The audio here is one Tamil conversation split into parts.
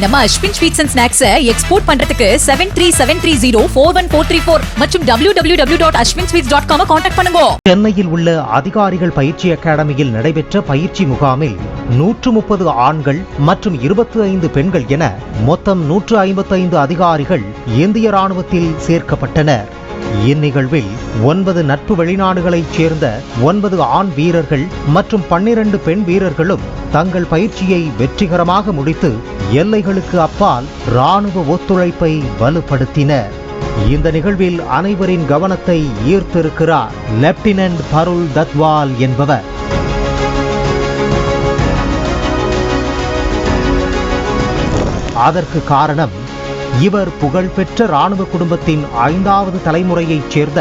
நம்ம Ashwin sweets and snacks export பண்றதுக்கு 7373041434 மற்றும் www.ashwinsweets.com கான்டாக்ட் பண்ணுங்க. சென்னையில் உள்ள அதிகாரிகள் பயிற்சி அகாடமியில் நடைபெற்ற பயிற்சி முகாமில் 130 ஆண்கள் மற்றும் 25 பெண்கள் என மொத்தம் 155 அதிகாரிகள் இந்திய ராணுவத்தில் சேர்க்கப்பட்டனர். இந்நிகழ்வில் 9 நட்பு வெளிநாடுகளைச் சேர்ந்த 9 ஆண் வீரர்கள் மற்றும் 12 பெண் வீரர்களும் தங்கள் பயிற்சியை வெற்றிகரமாக முடித்து எல்லைகளுக்கு அப்பால் ராணுவ ஒத்துழைப்பை வலுப்படுத்தினர். இந்த நிகழ்வில் அனைவரின் கவனத்தை ஈர்த்திருக்கிறார் லெப்டினன்ட் பருள் தத்வால் என்பவர். அதற்கு காரணம், இவர் புகழ்பெற்ற ராணுவ குடும்பத்தின் 5வது தலைமுறையைச் சேர்ந்த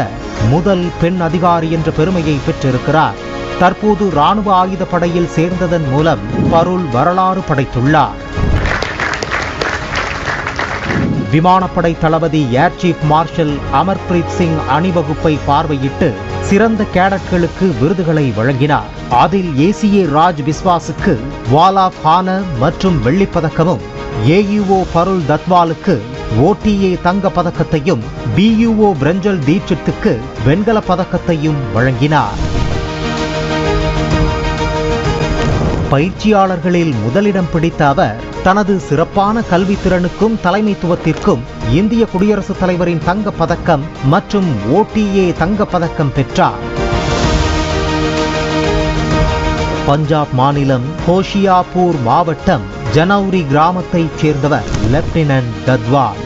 முதல் பெண் அதிகாரி என்ற பெருமையை பெற்றிருக்கிறார். தற்போது ராணுவ ஆயுத படையில் சேர்ந்ததன் மூலம் பருள் வரலாறு படைத்துள்ளார். விமானப்படை தளபதி air chief marshal Amarpreet Singh அணிவகுப்பை பார்வையிட்டு சிறந்த கேடட்களுக்கு விருதுகளை வழங்கினார். அதில் ஏசிஏ ராஜ் பிஸ்வாஸுக்கு வால் ஆஃப் ஹானர் மற்றும் வெள்ளிப்பதக்கமும், ஏயுஓ பருள் தத்வாலுக்கு ஓடிஏ தங்க பதக்கத்தையும், பியுஓ பிரஞ்சல் தீட்சித்துக்கு வெண்கல பதக்கத்தையும் வழங்கினார். பயிற்சியாளர்களில் முதலிடம் பிடித்த அவர் தனது சிறப்பான கல்வி திறனுக்கும் தலைமைத்துவத்திற்கும் இந்திய குடியரசுத் தலைவரின் தங்க பதக்கம் மற்றும் ஓடிஏ தங்க பதக்கம் பெற்றார். பஞ்சாப் மாநிலம் ஹோஷியாபூர் மாவட்டம் ஜனௌரி கிராமத்தைச் சேர்ந்தவர் லெப்டினன்ட் தத்வால்.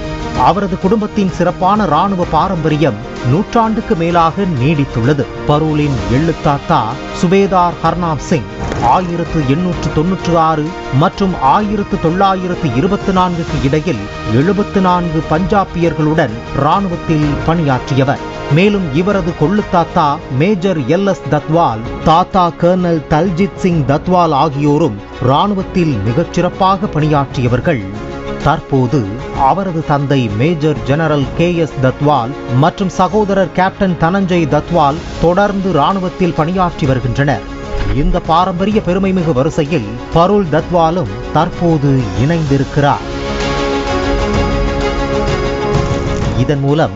அவரது குடும்பத்தின் சிறப்பான ராணுவ பாரம்பரியம் நூற்றாண்டுக்கு மேலாக நீடித்துள்ளது. பருளின் எள்ளுத்தாத்தா சுபேதார் ஹர்நாம் சிங் 1896 மற்றும் 1924 இடையில் 74 பஞ்சாபியர்களுடன் ராணுவத்தில் பணியாற்றியவர். மேலும் இவரது கொள்ளுத்தாத்தா மேஜர் LS தத்வால், தாத்தா கர்னல் தல்ஜித் சிங் தத்வால் ஆகியோரும் ராணுவத்தில் மிகச்சிறப்பாக பணியாற்றியவர்கள். தற்போது அவரது தந்தை மேஜர் ஜெனரல் KS தத்வால் மற்றும் சகோதரர் கேப்டன் தனஞ்சய் தத்வால் தொடர்ந்து ராணுவத்தில் பணியாற்றி வருகின்றனர். இந்த பாரம்பரிய பெருமைமிகு வரிசையில் பருள் தத்வாலும் தற்போது இணைந்திருக்கிறார். இதன் மூலம்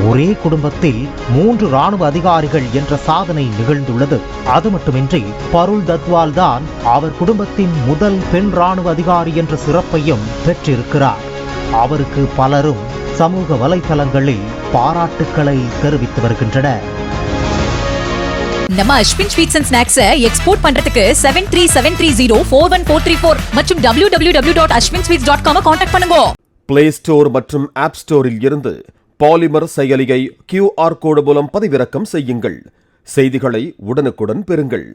ஒரே குடும்பத்தில் 3 ராணுவ அதிகாரிகள் என்ற சாதனை நிகழ்ந்துள்ளது. அது மட்டுமின்றி பருள் தத்வால் தான் அவர் குடும்பத்தின் முதல் பெண் ராணுவ அதிகாரி என்ற சிறப்பையும் பெற்றிருக்கிறார். அவருக்கு பலரும் சமூக வலைதளங்களில் பாராட்டுக்களை தெரிவித்து வருகின்றனர். நம்ம Ashwin sweets and snacks export பண்றதுக்கு 7373041434 மற்றும் www.ashwinsweets.com கான்டாக்ட் பண்ணுங்க. பிளே ஸ்டோர் மற்றும் ஆப் ஸ்டோரில் இருந்து பாலிமர் செயலியை QR கோடு மூலம் பதிவிறக்கம் செய்யுங்கள். செய்திகளை உடனுக்குடன் பெறுங்கள்.